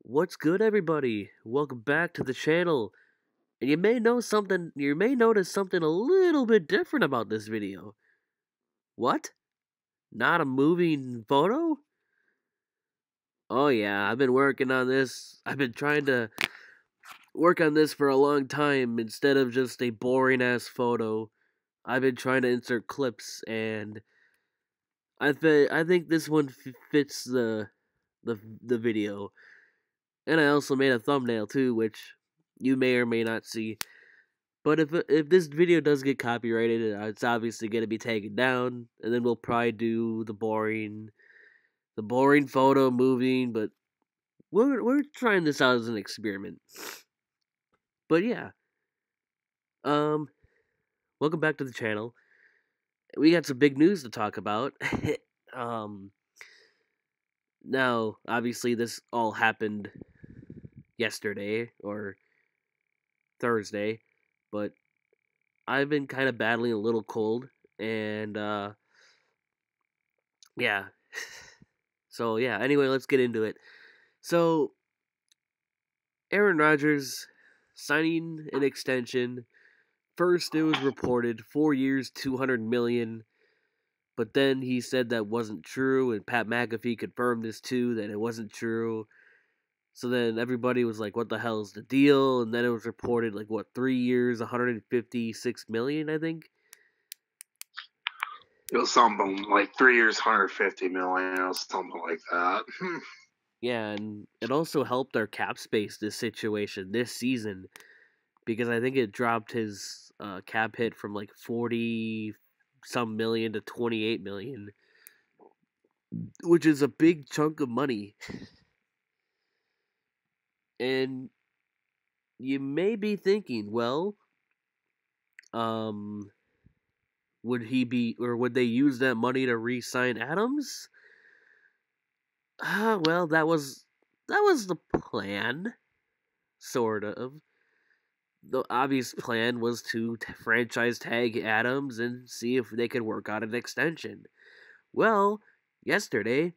What's good, everybody? Welcome back to the channel. And you may notice something a little bit different about this video. What? Not a moving photo? Oh yeah, I've been working on this. I've been trying to work on this for a long time instead of just a boring ass photo. I've been trying to insert clips, and I think this one fits the video. And I also made a thumbnail too, which you may or may not see. But if this video does get copyrighted, it's obviously gonna be taken down, and then we'll probably do the boring photo moving. But we're trying this out as an experiment. But yeah, um, welcome back to the channel. We got some big news to talk about. um, Now obviously this all happened yesterday or Thursday, but I've been kind of battling a little cold, and yeah. So yeah, anyway, let's get into it. So Aaron Rodgers signing an extension. First it was reported 4 years, 200 million, but then he said that wasn't true, and Pat McAfee confirmed this too, that it wasn't true. So then everybody was like, what the hell is the deal? And then it was reported 3 years, 156 million, I think. It was something like 3 years, 150 million, or something like that. Yeah, and it also helped our cap space this situation this season, because I think it dropped his cap hit from 40 some million to 28 million, which is a big chunk of money. And you may be thinking, well, would they use that money to re-sign Adams? Well, that was the plan, sort of. The obvious plan was to franchise tag Adams and see if they could work out an extension. Well, yesterday,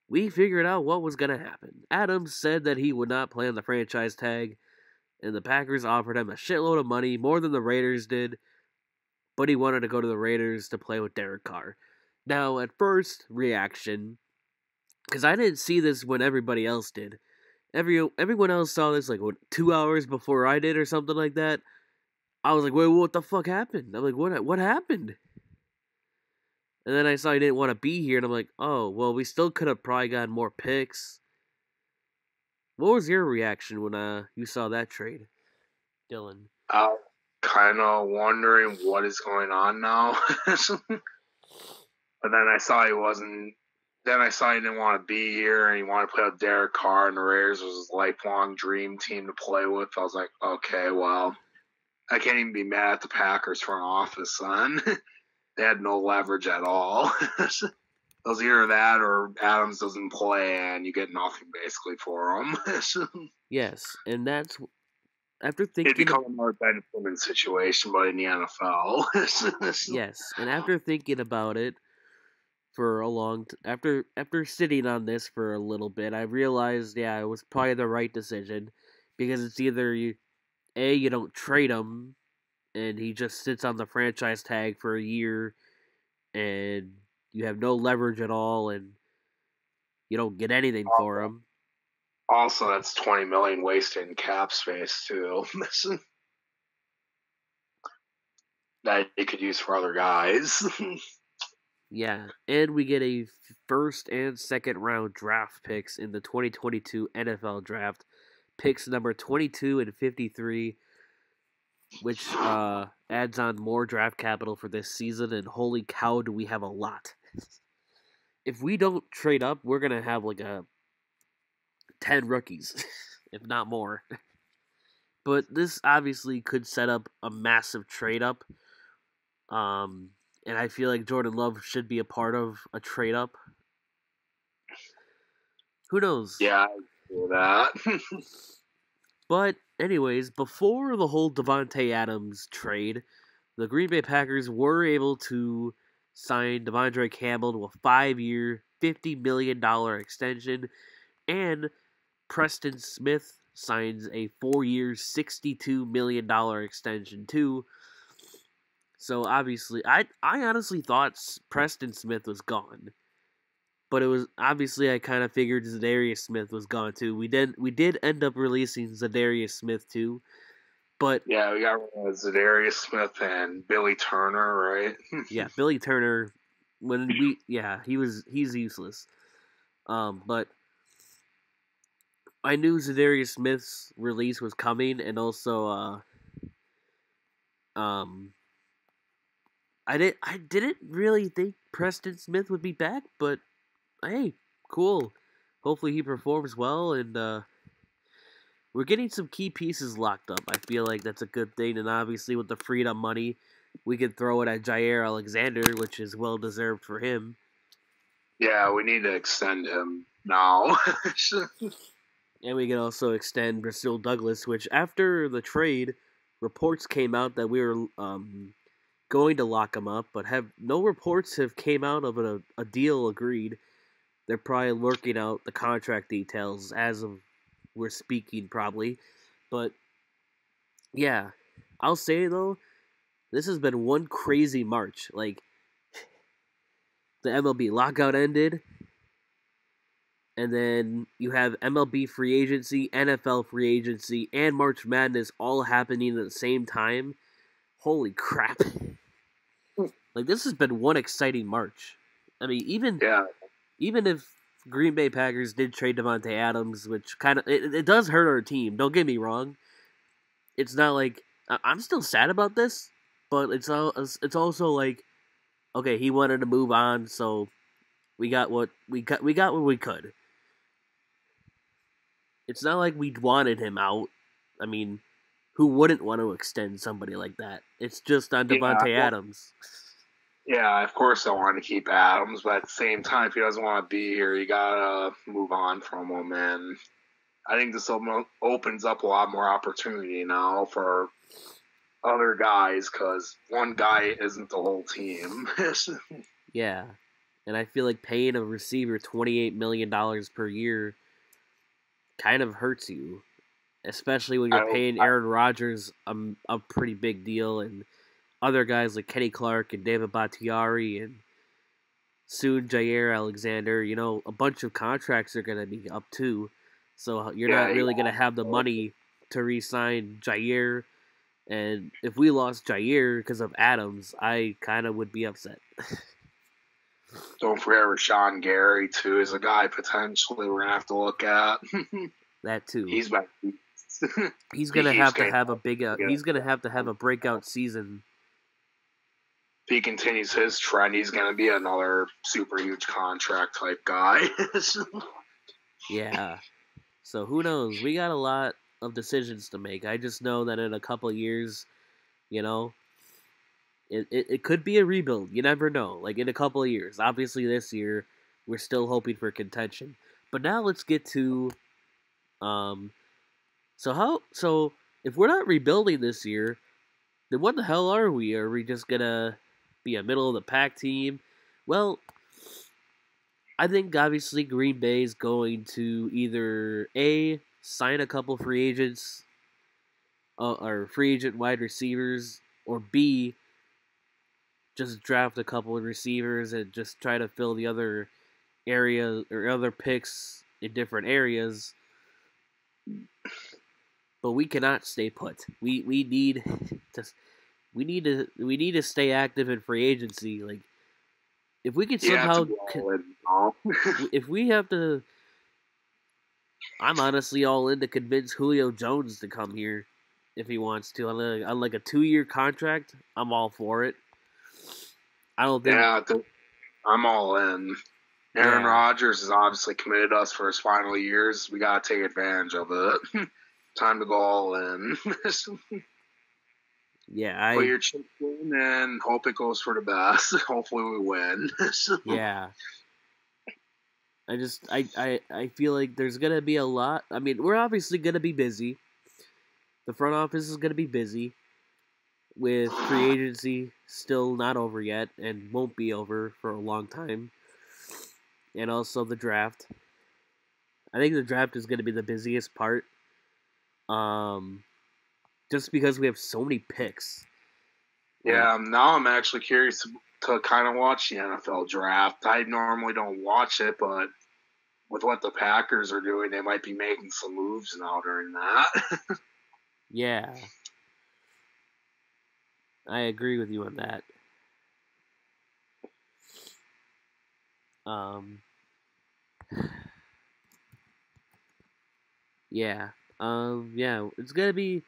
we figured out what was going to happen. Adams said that he would not play on the franchise tag, and the Packers offered him a shitload of money, more than the Raiders did, but he wanted to go to the Raiders to play with Derek Carr. Now, at first reaction, because I didn't see this when everybody else did. Everyone else saw this 2 hours before I did or something like that. I was like, wait, what the fuck happened? I'm like, what happened? And then I saw he didn't want to be here, and I'm like, oh, well, we still could have probably gotten more picks. What was your reaction when you saw that trade, Dylan? Kind of wondering what is going on now. But then I saw he wasn't. Then I saw he didn't want to be here, and he wanted to play with Derek Carr, and the Raiders was his lifelong dream team to play with. I was like, okay, well, I can't even be mad at the Packers front office, son. They had no leverage at all. It was either that or Adams doesn't play, and you get nothing basically for him. Yes, and that's after It'd thinking. become a more Ben Simmons situation, but in the NFL. Yes, and after thinking about it for a after sitting on this for a little bit, I realized, yeah, it was probably the right decision, because it's either you don't trade him and he just sits on the franchise tag for a year and you have no leverage at all and you don't get anything for him. Also, that's 20 million wasted in cap space too. That you could use for other guys. Yeah, and we get a first and second round draft picks in the 2022 NFL draft. Picks number 22 and 53, which adds on more draft capital for this season, and holy cow, do we have a lot. If we don't trade up, we're going to have 10 rookies, if not more. But this obviously could set up a massive trade up. And I feel like Jordan Love should be a part of a trade up. Who knows? Yeah, I do that. But anyways, before the whole Davante Adams trade, the Green Bay Packers were able to sign Devondre Campbell to a 5-year, $50 million extension, and Preston Smith signs a 4-year, $62 million extension too. So obviously, I honestly thought Preston Smith was gone, but it was obviously I kind of figured Zadarius Smith was gone too. We did end up releasing Zadarius Smith too, but yeah, we got Zadarius Smith and Billy Turner, right? yeah, Billy Turner. He's useless. But I knew Zadarius Smith's release was coming, and also um I didn't really think Preston Smith would be back, but hey, cool. Hopefully he performs well, and we're getting some key pieces locked up. I feel like that's a good thing, and obviously with the freed up money, we could throw it at Jair Alexander, which is well deserved for him. Yeah, we need to extend him now. And we can also extend Brazil Douglas, which after the trade, reports came out that we were going to lock him up, but no reports have came out of a deal agreed. They're probably working out the contract details as of we're speaking, probably. But yeah, I'll say though, this has been one crazy March. Like the MLB lockout ended, and then you have MLB free agency, NFL free agency, and March Madness all happening at the same time. Holy crap. Like, this has been one exciting March. I mean, even if Green Bay Packers did trade Davante Adams, which kind of it does hurt our team. Don't get me wrong. It's not like I'm still sad about this, but it's also like, okay, he wanted to move on, so we got what we got what we could. It's not like we wanted him out. I mean, who wouldn't want to extend somebody like that? It's just on Davante Adams. Yeah, of course I want to keep Adams, but at the same time, if he doesn't want to be here, you gotta move on from him. And I think this opens up a lot more opportunity now for other guys because one guy isn't the whole team. Yeah, and I feel like paying a receiver $28 million per year kind of hurts you, especially when you're paying Aaron Rodgers a pretty big deal, and other guys like Kenny Clark and David Bakhtiari and soon Jair Alexander. You know, a bunch of contracts are going to be up too, so you're not really going to have the money to re-sign Jair. And if we lost Jair because of Adams, I kind of would be upset. Don't forget Rashawn Gary too is a guy potentially we're gonna have to look at. That too. He's gonna have to have a big. He's gonna have to have a breakout season. If he continues his trend, he's gonna be another super huge contract type guy. Yeah. So who knows? We got a lot of decisions to make. I just know that in a couple of years, you know, it could be a rebuild. You never know. Like in a couple of years. Obviously this year we're still hoping for contention. But now let's get to so if we're not rebuilding this year, then what the hell are we? Are we just gonna be a middle of the pack team? Well, I think obviously Green Bay is going to either A, sign a couple free agents or free agent wide receivers, or B, just draft a couple of receivers and just try to fill the other areas or other picks in different areas. But we cannot stay put. We need to stay active in free agency. Like if we could somehow if we have to, I'm honestly all in to convince Julio Jones to come here if he wants to on like a 2-year contract. I'm all for it. I don't think. Yeah, I'm all in. Aaron Rodgers has obviously committed us for his final years. We gotta take advantage of it. Time to go all in. Yeah, put your chips in and hope it goes for the best. Hopefully we win. Yeah. I feel like there's gonna be a lot. I mean, we're obviously gonna be busy. The front office is gonna be busy with free agency still not over yet and won't be over for a long time. And also the draft. I think the draft is going to be the busiest part. Just because we have so many picks. Yeah, now I'm actually curious to kind of watch the NFL draft. I normally don't watch it, but with what the Packers are doing, they might be making some moves now during that. Yeah. I agree with you on that. Yeah. Yeah, it's gonna be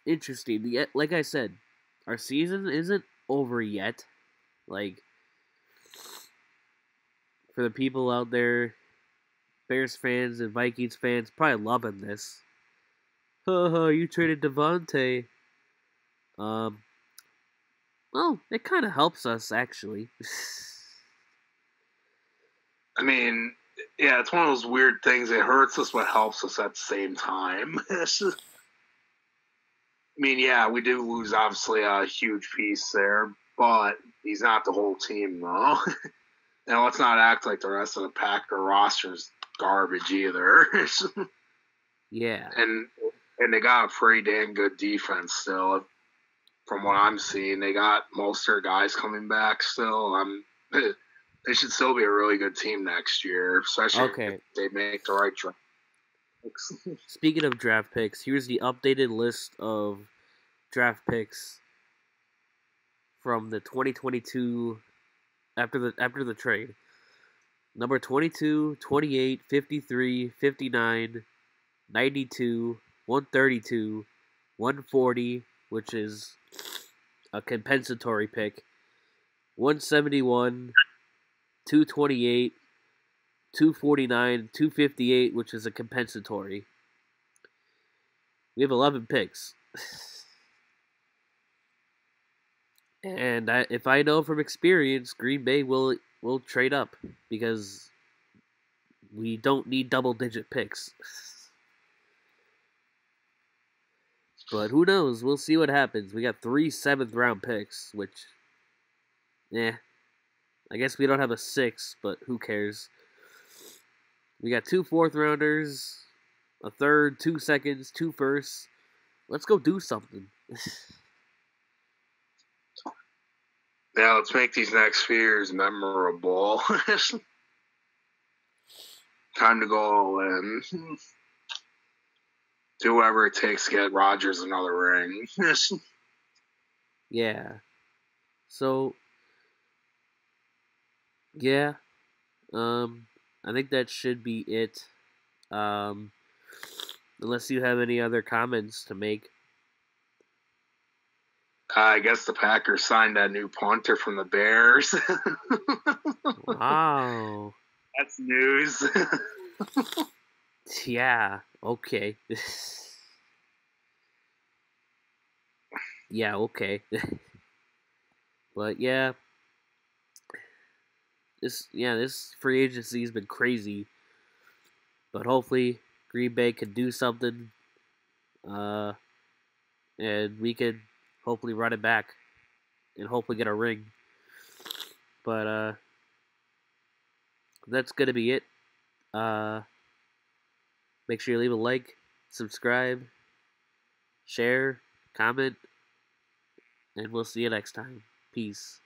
interesting. Like I said, our season isn't over yet. Like, for the people out there, Bears fans and Vikings fans, probably loving this. Haha, you traded Davante. Um, well, it kind of helps us, actually. I mean, yeah, it's one of those weird things. It hurts us, but helps us at the same time. I mean, yeah, we do lose obviously a huge piece there, but he's not the whole team, though. Now let's not act like the rest of the Packer roster's garbage either. Yeah. and they got a pretty damn good defense still. From what I'm seeing, they got most of their guys coming back still. They should still be a really good team next year, especially if they make the right draft picks. Speaking of draft picks, here's the updated list of draft picks from the 2022 after the trade. Number 22, 28, 53, 59, 92, 132, 140, which is a compensatory pick, 171, 228, 249, 258, which is a compensatory. We have 11 picks. And if I know from experience, Green Bay will trade up because we don't need double-digit picks. But who knows? We'll see what happens. We got 3 7th-round picks, which, I guess we don't have a 6, but who cares? We got 2 4th-rounders, a 3rd, 2 seconds, 2 firsts. Let's go do something. Yeah, let's make these next few years memorable. Time to go all in. Do whatever it takes to get Rodgers another ring. Yeah. So, yeah. I think that should be it. Unless you have any other comments to make. I guess the Packers signed that new punter from the Bears. Wow. That's news. Yeah, okay. Yeah, okay. But yeah. This free agency has been crazy. But hopefully Green Bay can do something. And we could hopefully run it back. And hopefully get a ring. But that's gonna be it. Make sure you leave a like, subscribe, share, comment, and we'll see you next time. Peace.